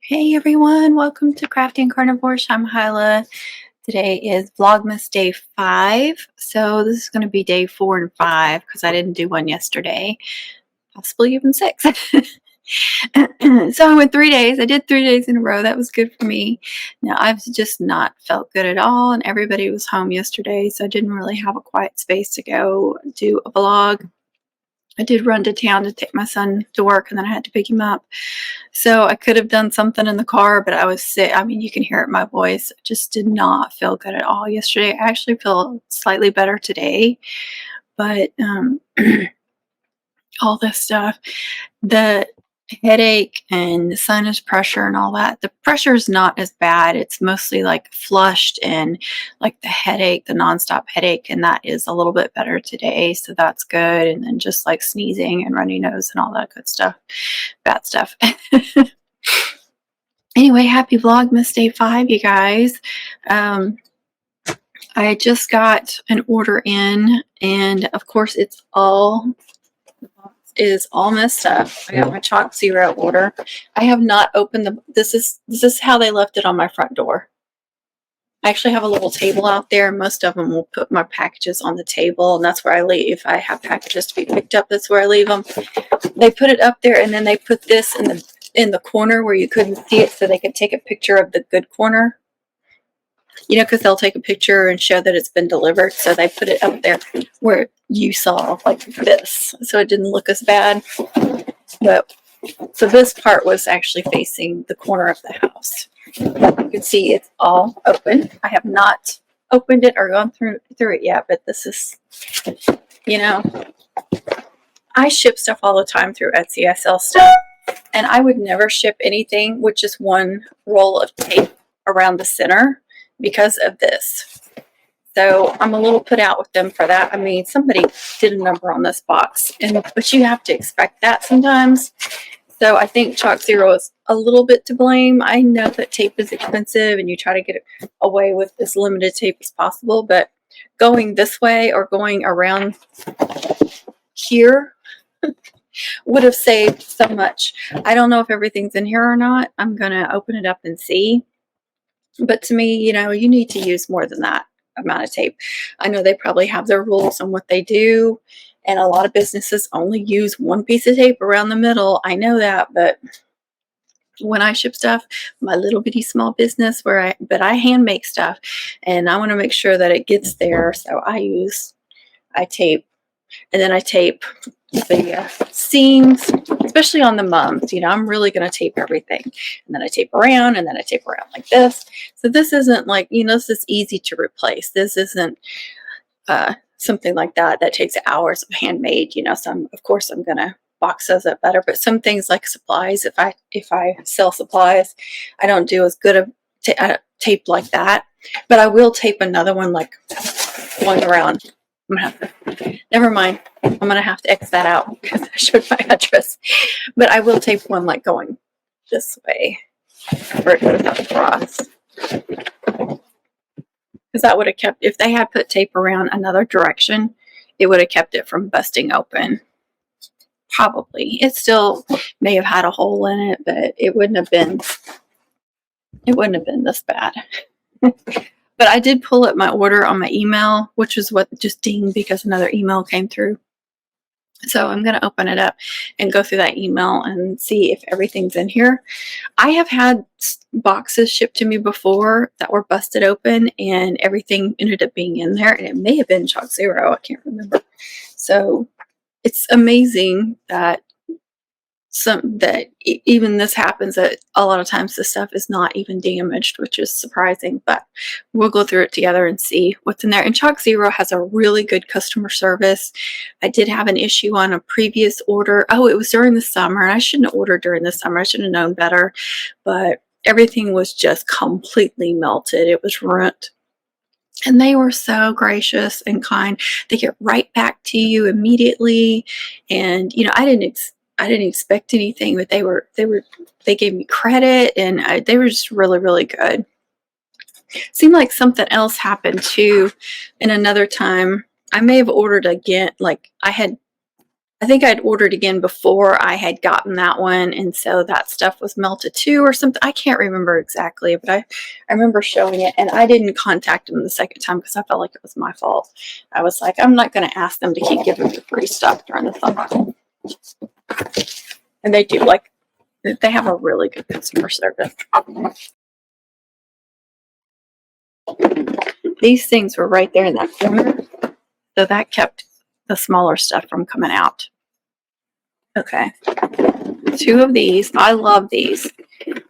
Hey everyone, welcome to Crafting Carnivore-ish. I'm Hyla. Today is Vlogmas day 5. So this is going to be day 4 and 5 because I didn't do one yesterday, possibly even 6. So I went 3 days. I did 3 days in a row. That was good for me. Now I've just not felt good at all, and everybody was home yesterday, so I didn't really have a quiet space to go do a vlog. I did run to town to take my son to work, and then I had to pick him up. So I could have done something in the car, but I was sick. I mean, you can hear it in my voice. I just did not feel good at all yesterday. I actually feel slightly better today, but all this stuff, the headache and the sinus pressure and all that, the pressure is not as bad. It's mostly like flushed and like the headache, the nonstop headache, and that is a little bit better today. So that's good. And then just like sneezing and runny nose and all that good stuff, bad stuff. Anyway, happy Vlogmas day 5, you guys. I just got an order in, and of course it's all messed up. I got my ChocZero order. I have not opened this is how they left it on my front door. I actually have a little table out there. Most of them will put my packages on the table, and that's where I leave. I have packages to be picked up. That's where I leave them. They put it up there, and then they put this in the corner where you couldn't see it, so they could take a picture of the good corner. You know, because they'll take a picture and show that it's been delivered. So they put it up there where you saw like this, so it didn't look as bad. But so this part was actually facing the corner of the house. You can see it's all open. I have not opened it or gone through it yet, but this is, you know, I ship stuff all the time through Etsy. I sell stuff, and I would never ship anything with just one roll of tape around the center because of this. So I'm a little put out with them for that. I mean, somebody did a number on this box, but you have to expect that sometimes. So I think ChocZero is a little bit to blame. I know that tape is expensive and you try to get away with as limited tape as possible, but going this way or going around here would have saved so much. I don't know if everything's in here or not. I'm going to open it up and see. But to me, you know, you need to use more than that amount of tape. I know they probably have their rules on what they do, and a lot of businesses only use one piece of tape around the middle. I know that, but when I ship stuff, my little bitty small business but I hand make stuff, and I want to make sure that it gets there. So I tape, and then I tape the seams, especially on the mums. You know, I'm really going to tape everything, and then I tape around, and then I tape around like this. So this isn't like, you know, this is easy to replace. This isn't something like that takes hours of handmade, you know. So of course I'm going to box those up better, but some things like supplies, if I sell supplies, I don't do as good of tape like that, but I will tape another one like going around. I'm gonna have to, never mind. I'm gonna have to X that out because I showed my address. But I will tape one like going this way, where it goes across. Because that would have kept, if they had put tape around another direction, it would have kept it from busting open. Probably. It still may have had a hole in it, but it wouldn't have been this bad. But I did pull up my order on my email, which is what just dinged because another email came through. So I'm going to open it up and go through that email and see if everything's in here. I have had boxes shipped to me before that were busted open and everything ended up being in there, and it may have been ChocZero. I can't remember. So it's amazing that even this happens, that a lot of times the stuff is not even damaged, which is surprising, but we'll go through it together and see what's in there. And ChocZero has a really good customer service. I did have an issue on a previous order. Oh, it was during the summer, and I shouldn't have ordered during the summer. I should have known better, but everything was just completely melted. It was ruined. And they were so gracious and kind. They get right back to you immediately. And, you know, I didn't expect anything, but they gave me credit, and they were just really, really good. Seemed like something else happened too. And another time, I may have ordered again. Like I had I think I'd ordered again before I had gotten that one, and so that stuff was melted too or something. I can't remember exactly, but I remember showing it, and I didn't contact them the second time because I felt like it was my fault. I was like, I'm not going to ask them to keep giving me free stuff during the summer. And they do, like, they have a really good customer service. These things were right there in that corner, so that kept the smaller stuff from coming out. Okay, 2 of these. I love these,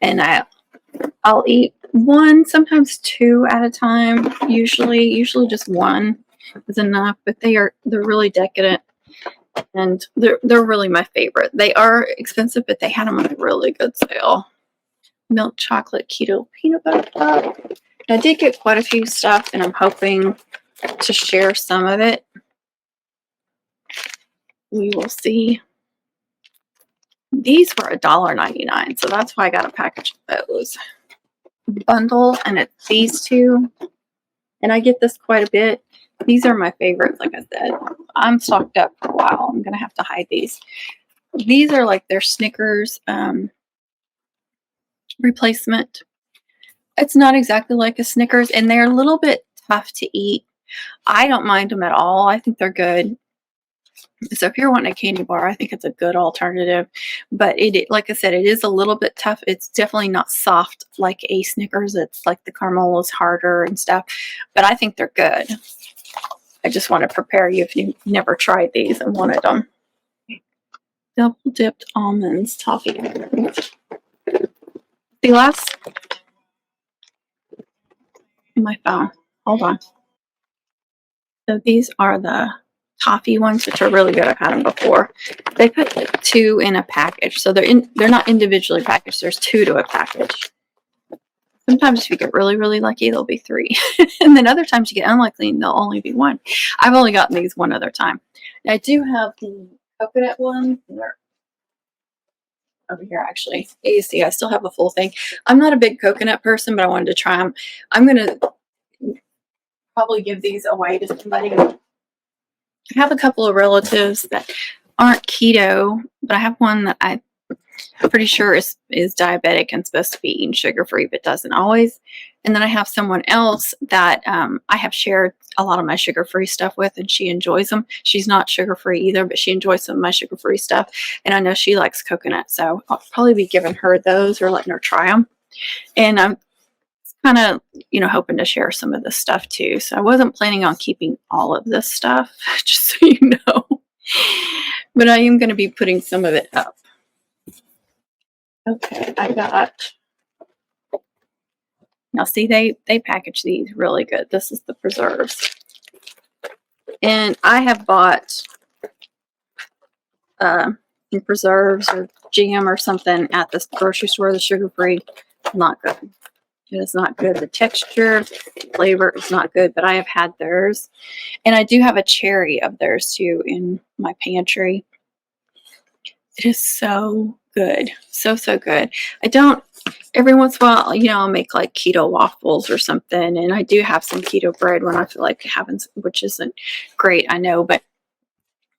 and I'll eat 1, sometimes 2 at a time. Usually just 1 is enough. But they're really decadent, and they're really my favorite. They are expensive, but they had them on a really good sale. Milk chocolate keto peanut butter cup. I did get quite a few stuff, and I'm hoping to share some of it. We will see. These were $1.99, so that's why I got a package of those. Bundle, and it's these 2. And I get this quite a bit. These are my favorites, like I said. I'm stocked up for a while. I'm going to have to hide these. These are like their Snickers replacement. It's not exactly like a Snickers, and they're a little bit tough to eat. I don't mind them at all. I think they're good. So if you're wanting a candy bar, I think it's a good alternative. But it, like I said, it is a little bit tough. It's definitely not soft like a Snickers. It's like the caramel is harder and stuff. But I think they're good. I just want to prepare you if you've never tried these and wanted them. Double dipped almonds toffee. The last, my phone. Hold on. So these are the toffee ones, which are really good. I've had them before. They put 2 in a package, so they're not individually packaged. There's 2 to a package. Sometimes if you get really, really lucky, there'll be 3. And then other times you get unlucky and there'll only be 1. I've only gotten these 1 other time. I do have the coconut one. They're over here, actually. You see, I still have a full thing. I'm not a big coconut person, but I wanted to try them. I'm going to probably give these away to somebody. I have a couple of relatives that aren't keto, but I have one that I'm pretty sure is diabetic and supposed to be eating sugar-free, but doesn't always. And then I have someone else that I have shared a lot of my sugar-free stuff with, and she enjoys them. She's not sugar-free either, but she enjoys some of my sugar-free stuff. And I know she likes coconut, so I'll probably be giving her those or letting her try them. And I'm kind of, hoping to share some of this stuff too. So I wasn't planning on keeping all of this stuff, just so you know. But I am going to be putting some of it up. Okay, I got, now see, they package these really good. This is the preserves. And I have bought some preserves or jam or something at this grocery store, the sugar-free. Not good. It is not good. The texture, the flavor is not good, but I have had theirs. And I do have a cherry of theirs too in my pantry. It is so good. So, so good. I don't, every once in a while, I'll make like keto waffles or something. And I do have some keto bread when I feel like having, which isn't great, I know. But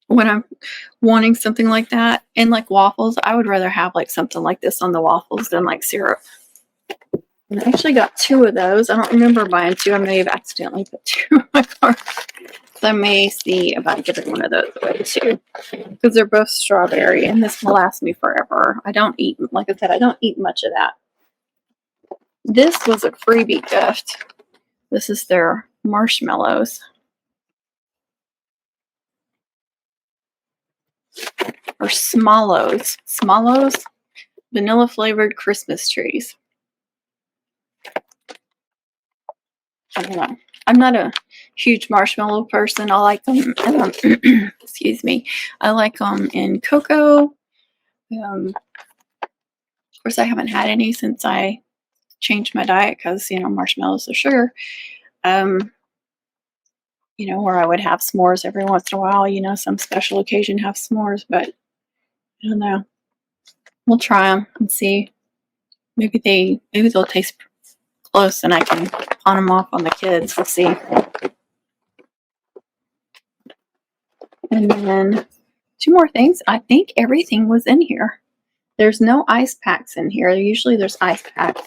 when I'm wanting something like that, and like waffles, I would rather have like something like this on the waffles than like syrup. And I actually got 2 of those. I don't remember buying 2. I may have accidentally put 2 in my cart. So I may see about giving one of those away too, because they're both strawberry, and this will last me forever. I don't eat, like I said, I don't eat much of that. This was a freebie gift. This is their marshmallows. Or Smallows. Smallows? Vanilla flavored Christmas trees. I don't know. I'm not a huge marshmallow person. I like them, excuse me. I like them in cocoa. Of course, I haven't had any since I changed my diet because, marshmallows are sugar. Where I would have s'mores every once in a while, some special occasion have s'mores, but I don't know. We'll try them and see. Maybe they'll taste close and I can pawn them off on the kids. We'll see. And then 2 more things. I think everything was in here. There's no ice packs in here. Usually there's ice packs.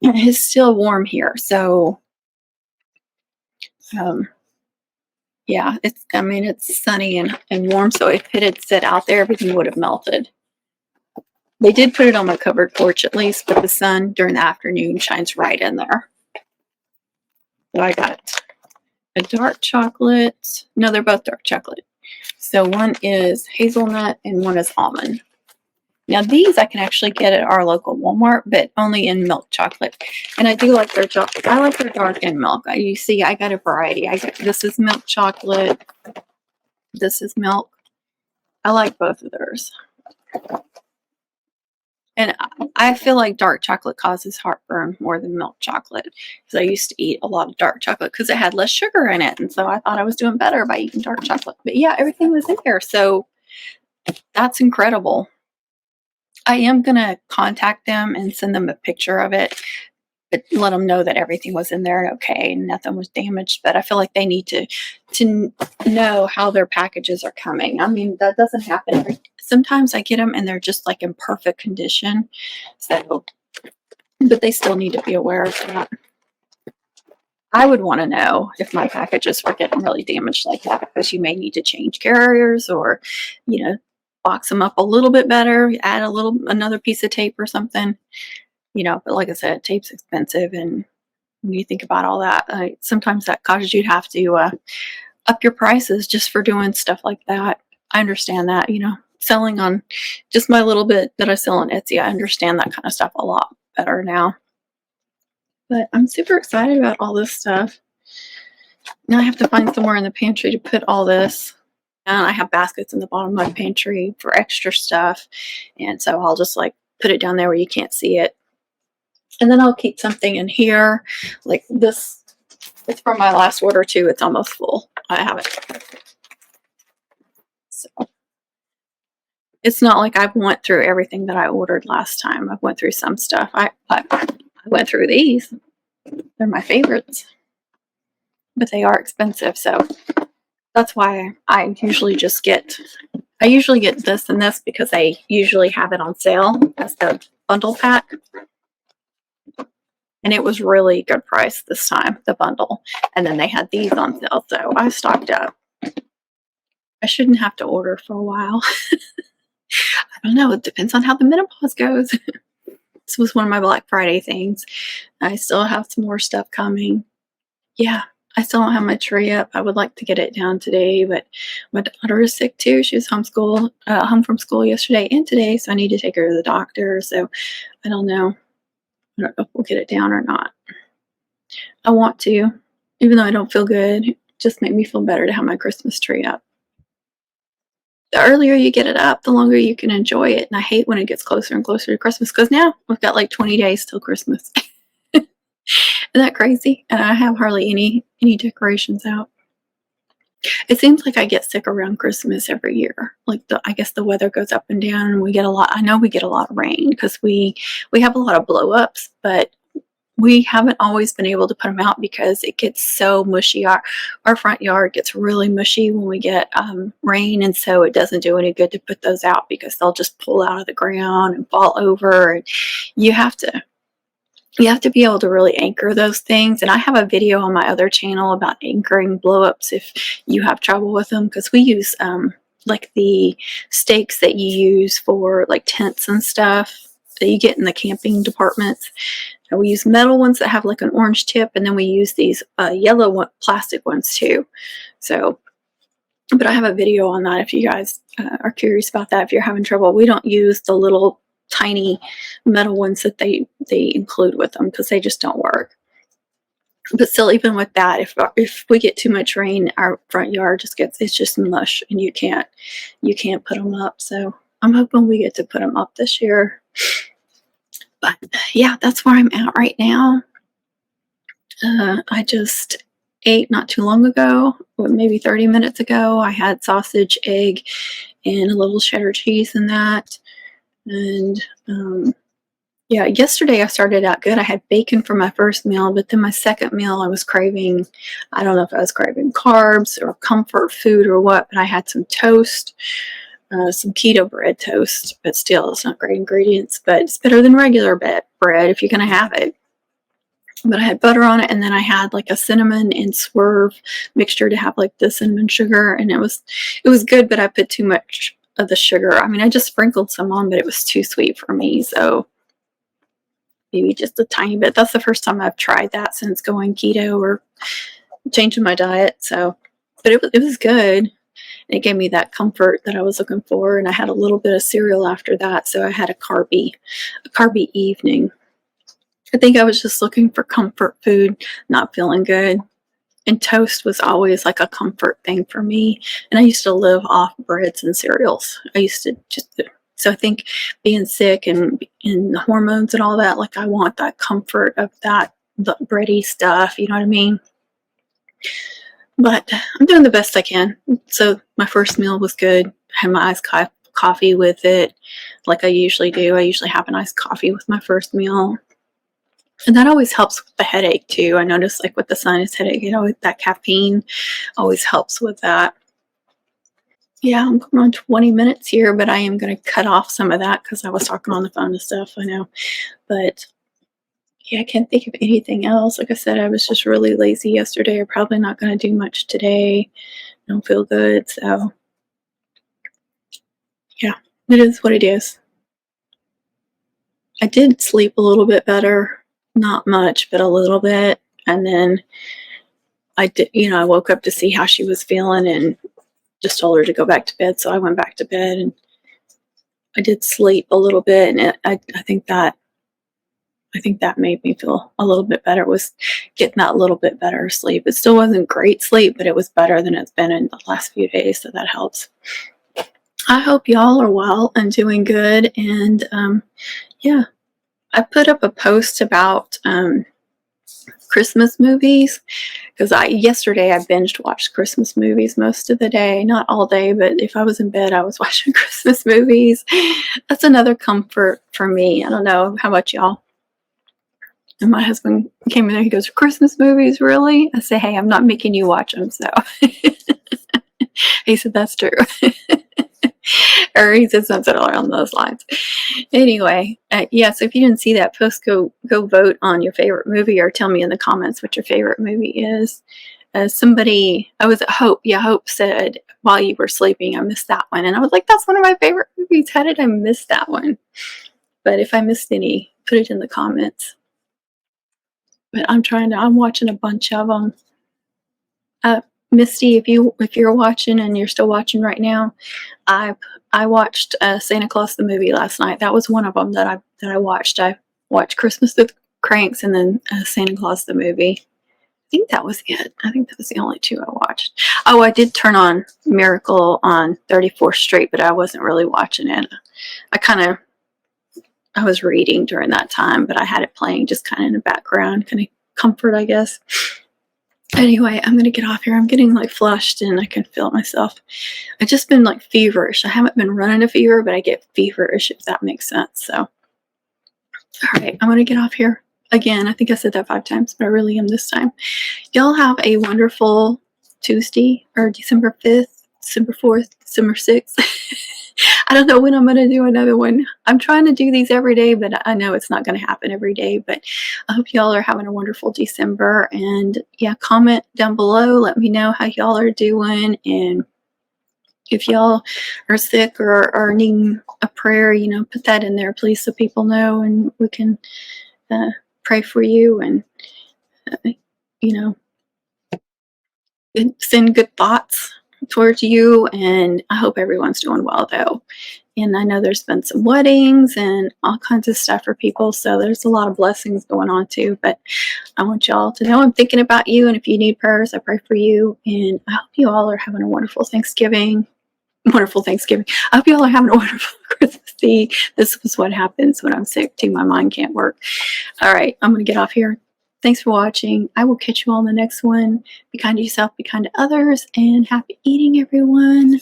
It's still warm here, so yeah, it's sunny and warm, so if it had sit out there, everything would have melted. They did put it on my covered porch at least, but the sun during the afternoon shines right in there. So I got a dark chocolate. No, they're both dark chocolate. So one is hazelnut and one is almond. Now these I can actually get at our local Walmart, but only in milk chocolate. And I do like their chocolate. I like their dark in milk. You see, I got a variety. This is milk chocolate. This is milk. I like both of theirs. And I feel like dark chocolate causes heartburn more than milk chocolate, because I used to eat a lot of dark chocolate because it had less sugar in it. And so I thought I was doing better by eating dark chocolate. But yeah, everything was in there. So that's incredible. I am going to contact them and send them a picture of it, but let them know that everything was in there and okay, and nothing was damaged. But I feel like they need to know how their packages are coming. I mean, that doesn't happen. Sometimes I get them and they're just like in perfect condition. So, but they still need to be aware of that. I would want to know if my packages were getting really damaged like that, because you may need to change carriers or, box them up a little bit better, add another piece of tape or something. But like I said, tape's expensive, and when you think about all that, sometimes that causes you to have to up your prices just for doing stuff like that. I understand that, selling on just my little bit that I sell on Etsy, I understand that kind of stuff a lot better now. But I'm super excited about all this stuff. Now I have to find somewhere in the pantry to put all this. And I have baskets in the bottom of my pantry for extra stuff. And so I'll just put it down there where you can't see it. And then I'll keep something in here, like this. It's from my last order too. It's almost full. I have it. So it's not like I went through everything that I ordered last time. I went through some stuff. I went through these. They're my favorites, but they are expensive. So that's why I usually get this and this, because they usually have it on sale as the bundle pack. And it was really good price this time, the bundle. And then they had these on sale, so I stocked up. I shouldn't have to order for a while. I don't know. It depends on how the menopause goes. This was one of my Black Friday things. I still have some more stuff coming. Yeah, I still don't have my tree up. I would like to get it down today, but my daughter is sick too. She was home from school yesterday and today, so I need to take her to the doctor. So I don't know. I don't know if we'll get it down or not. I want to, even though I don't feel good. It just made me feel better to have my Christmas tree up. The earlier you get it up, the longer you can enjoy it. And I hate when it gets closer and closer to Christmas, because now we've got like 20 days till Christmas. Isn't that crazy? And I have hardly any decorations out. It seems like I get sick around Christmas every year. I guess the weather goes up and down, and we get a lot. I know we get a lot of rain because we have a lot of blow ups, but we haven't always been able to put them out because it gets so mushy. Our front yard gets really mushy when we get rain, and so it doesn't do any good to put those out because they'll just pull out of the ground and fall over. And you have to be able to really anchor those things. And I have a video on my other channel about anchoring blow-ups if you have trouble with them, because we use the stakes that you use for tents and stuff that you get in the camping departments. And we use metal ones that have an orange tip, and then we use these yellow plastic ones too. So, but I have a video on that if you guys are curious about that. If you're having trouble, we don't use the little tiny metal ones that they include with them, because they just don't work. But still, even with that, if we get too much rain, our front yard it's just mush, and you can't put them up. So I'm hoping we get to put them up this year. But yeah, that's where I'm at right now. I just ate not too long ago, maybe 30 minutes ago. I had sausage, egg, and a little cheddar cheese in that. And Yeah, yesterday I started out good. I had bacon for my first meal, but then my second meal I was craving, I don't know if I was craving carbs or comfort food or what, but I had some toast, some keto bread toast, but still it's not great ingredients, but it's better than regular bread if you're going to have it. But I had butter on it, and then I had like a cinnamon and swerve mixture to have like the cinnamon sugar, and it was good, but I put too much of the sugar. I mean, I just sprinkled some on, but it was too sweet for me, so maybe just a tiny bit. That's the first time I've tried that since going keto or changing my diet. So, but it was good. It gave me that comfort that I was looking for, and I had a little bit of cereal after that, so I had a carby evening. I think I was just looking for comfort food, not feeling good. And toast was always like a comfort thing for me. And I used to live off breads and cereals. I used to so I think being sick and the hormones and all that, like I want that comfort of that, the bready stuff, you know what I mean? But I'm doing the best I can. So my first meal was good. I had my iced coffee with it, like I usually do. I usually have an iced coffee with my first meal. And that always helps with the headache too. I noticed like with the sinus headache, that caffeine always helps with that. Yeah, I'm going on 20 minutes here, but I am going to cut off some of that because I was talking on the phone and stuff. I know. But yeah, I can't think of anything else. Like I said, I was just really lazy yesterday. I'm probably not going to do much today. I don't feel good. So yeah, it is what it is. I did sleep a little bit better. Not much, but a little bit. And then I did, I woke up to see how she was feeling and just told her to go back to bed. So I went back to bed and I did sleep a little bit. And I think that made me feel a little bit better, was getting that little bit better sleep. It still wasn't great sleep, but it was better than it's been in the last few days. So that helps. I hope y'all are well and doing good. And yeah, I put up a post about Christmas movies because yesterday I binged watched Christmas movies most of the day, not all day, but if I was in bed I was watching Christmas movies. That's another comfort for me. I don't know how about y'all. And my husband came in there, he goes, Christmas movies, really? I say, hey, I'm not making you watch them. So he said, that's true. Or he said something along those lines. Anyway, yeah, so if you didn't see that post, go vote on your favorite movie or tell me in the comments what your favorite movie is. I was at Hope. Yeah, Hope said, while you were sleeping, I missed that one. And I was like, that's one of my favorite movies. How did I miss that one? But if I missed any, put it in the comments. But I'm watching a bunch of them. Misty, if you're watching and you're still watching right now, I watched Santa Claus the movie last night. That was one of them that I watched. I watched Christmas with Cranks and then Santa Claus the movie. I think that was it. I think that was the only two I watched. Oh, I did turn on Miracle on 34th Street, but I wasn't really watching it. I was reading during that time, but I had it playing just kind of in the background, kind of comfort, I guess. Anyway, I'm going to get off here. I'm getting like flushed and I can feel it myself. I've just been like feverish. I haven't been running a fever, but I get feverish, if that makes sense. So, all right, I'm going to get off here. Again, I think I said that 5 times, but I really am this time. Y'all have a wonderful Tuesday, or December 5th, December 4th, December 6th. I don't know when I'm going to do another one. I'm trying to do these every day, but I know it's not going to happen every day. But I hope y'all are having a wonderful December. And yeah, comment down below. Let me know how y'all are doing. And if y'all are sick or are needing a prayer, put that in there, please, so people know and we can pray for you and, send good thoughts towards you. And I hope everyone's doing well, though. And I know there's been some weddings and all kinds of stuff for people. So there's a lot of blessings going on too. But I want y'all to know I'm thinking about you. And if you need prayers, I pray for you. And I hope you all are having a wonderful Thanksgiving. Wonderful Thanksgiving. I hope you all are having a wonderful Christmas Eve. This is what happens when I'm sick too. My mind can't work. All right, I'm going to get off here. Thanks for watching. I will catch you all in the next one. Be kind to yourself, be kind to others, and happy eating, everyone.